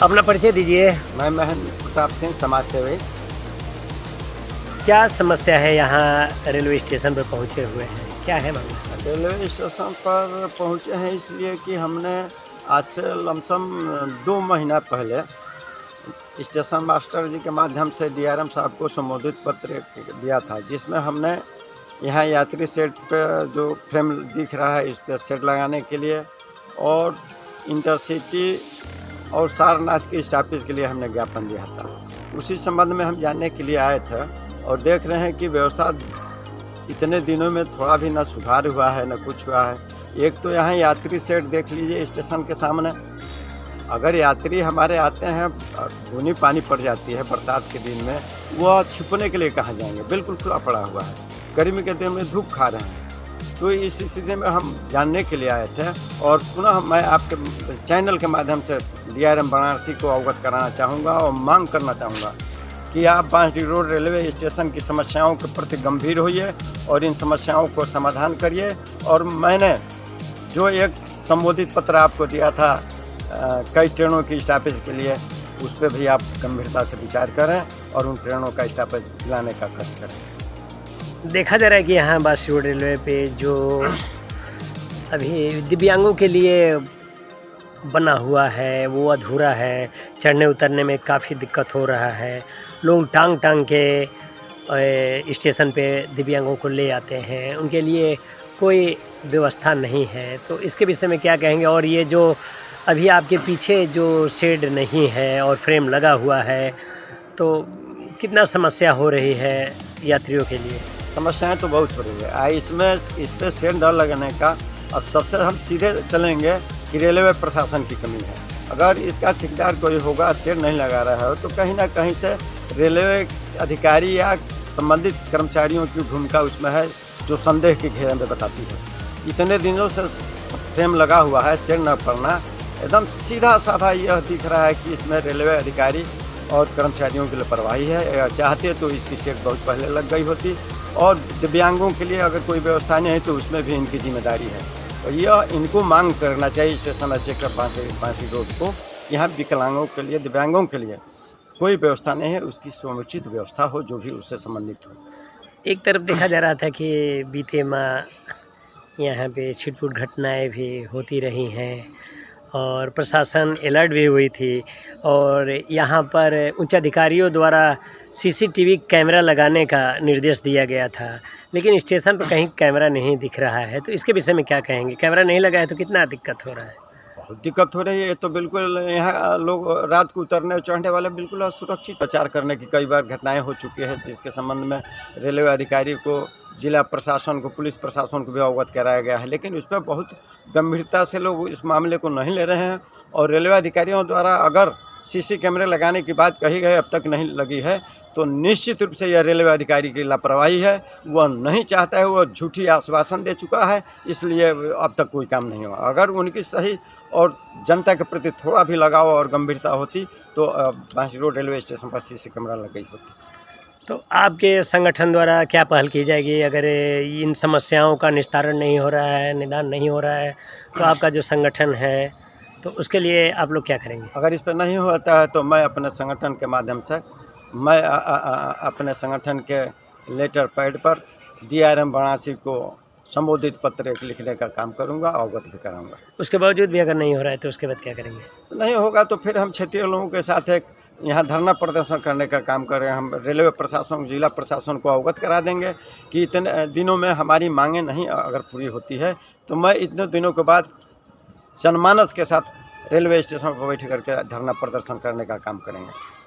अपना परिचय दीजिए। मैं महेंद्र प्रताप सिंह, समाज सेवी। क्या समस्या है यहाँ रेलवे स्टेशन पर पहुँचे हुए हैं? क्या है मामला? रेलवे स्टेशन पर पहुँचे हैं इसलिए कि हमने आज से लमसम 2 महीना पहले स्टेशन मास्टर जी के माध्यम से डीआरएम साहब को संबोधित पत्र दिया था, जिसमें हमने यहाँ यात्री सेट पे जो फ्रेम दिख रहा है इस पर सेट लगाने के लिए और इंटरसिटी और सारनाथ के स्टॉपेज के लिए हमने ज्ञापन दिया था। उसी संबंध में हम जानने के लिए आए थे और देख रहे हैं कि व्यवस्था इतने दिनों में थोड़ा भी न सुधार हुआ है न कुछ हुआ है। एक तो यहाँ यात्री सेट देख लीजिए स्टेशन के सामने, अगर यात्री हमारे आते हैं, धुनी पानी पड़ जाती है बरसात के दिन में, वह छिपने के लिए कहाँ जाएंगे, बिल्कुल खुला पड़ा हुआ है। गर्मी के दिन में धूप खा रहे हैं। तो इस स्थिति में हम जानने के लिए आए थे और पुनः मैं आपके चैनल के माध्यम से डीआरएम वाराणसी को अवगत कराना चाहूँगा और मांग करना चाहूँगा कि आप बांसडीह रोड रेलवे स्टेशन की समस्याओं के प्रति गंभीर होइए और इन समस्याओं को समाधान करिए। और मैंने जो एक संबोधित पत्र आपको दिया था कई ट्रेनों की स्टॉपेज के लिए, उस पर भी आप गंभीरता से विचार करें और उन ट्रेनों का स्टॉपेज दिलाने का खर्च करें। देखा जा रहा है कि यहाँ बांसडीह रोड रेलवे पे जो अभी दिव्यांगों के लिए बना हुआ है वो अधूरा है। चढ़ने उतरने में काफ़ी दिक्कत हो रहा है। लोग टांग टांग के स्टेशन पे दिव्यांगों को ले आते हैं, उनके लिए कोई व्यवस्था नहीं है। तो इसके विषय में क्या कहेंगे? और ये जो अभी आपके पीछे जो शेड नहीं है और फ्रेम लगा हुआ है, तो कितना समस्या हो रही है यात्रियों के लिए? समस्याएं तो बहुत हो रही है। इसमें इस पर सेट न लगने का, अब सबसे हम सीधे चलेंगे कि रेलवे प्रशासन की कमी है। अगर इसका ठेकेदार कोई होगा, सेट नहीं लगा रहा है, तो कहीं ना कहीं से रेलवे अधिकारी या संबंधित कर्मचारियों की भूमिका उसमें है, जो संदेह के घेरे में बताती है। इतने दिनों से फ्रेम लगा हुआ है, सेट न पड़ना, एकदम सीधा साधा यह दिख रहा है कि इसमें रेलवे अधिकारी और कर्मचारियों की लापरवाही है। चाहते तो इसकी सेट बहुत पहले लग गई होती और दिव्यांगों के लिए अगर कोई व्यवस्था नहीं है तो उसमें भी इनकी जिम्मेदारी है। तो यह इनको मांग करना चाहिए स्टेशन अध्यक्ष बांसडीह रोड को, यहाँ विकलांगों के लिए, दिव्यांगों के लिए कोई व्यवस्था नहीं है, उसकी समुचित व्यवस्था हो जो भी उससे संबंधित हो। एक तरफ देखा जा रहा था कि बीते माह यहाँ पे छिटपुट घटनाएं भी होती रही हैं और प्रशासन अलर्ट भी हुई थी और यहाँ पर उच्च अधिकारियों द्वारा सीसीटीवी कैमरा लगाने का निर्देश दिया गया था, लेकिन स्टेशन पर कहीं कैमरा नहीं दिख रहा है। तो इसके विषय में क्या कहेंगे? कैमरा नहीं लगा है तो कितना दिक्कत हो रहा है? बहुत दिक्कत हो रही है। तो बिल्कुल यहाँ लोग रात को उतरने और चढ़ने वाले बिल्कुल असुरक्षित प्रचार करने की कई बार घटनाएं हो चुकी है, जिसके संबंध में रेलवे अधिकारी को, जिला प्रशासन को, पुलिस प्रशासन को भी अवगत कराया गया है, लेकिन उस पर बहुत गंभीरता से लोग इस मामले को नहीं ले रहे हैं। और रेलवे अधिकारियों द्वारा अगर सीसी कैमरे लगाने की बात कही गई, अब तक नहीं लगी है, तो निश्चित रूप से यह रेलवे अधिकारी की लापरवाही है। वह नहीं चाहता है, वह झूठी आश्वासन दे चुका है, इसलिए अब तक कोई काम नहीं हुआ। अगर उनकी सही और जनता के प्रति थोड़ा भी लगाव और गंभीरता होती तो बांसडीह रोड रेलवे स्टेशन पर सीसी कैमरा लग गई होती। तो आपके संगठन द्वारा क्या पहल की जाएगी अगर इन समस्याओं का निस्तारण नहीं हो रहा है, निदान नहीं हो रहा है, तो आपका जो संगठन है तो उसके लिए आप लोग क्या करेंगे? अगर इस पर नहीं होता है तो मैं अपने संगठन के माध्यम से मैं अपने संगठन के लेटर पैड पर डीआरएम वाराणसी को संबोधित पत्र लिखने का काम करूंगा, अवगत भी कराऊंगा। उसके बावजूद भी अगर नहीं हो रहा है तो उसके बाद क्या करेंगे? नहीं होगा तो फिर हम क्षेत्रीय लोगों के साथ एक यहाँ धरना प्रदर्शन करने का काम करें। हम रेलवे प्रशासन, जिला प्रशासन को अवगत करा देंगे कि इतने दिनों में हमारी मांगें नहीं अगर पूरी होती है तो मैं इतने दिनों के बाद जनमानस के साथ रेलवे स्टेशन पर बैठ करके धरना प्रदर्शन करने का काम करेंगे।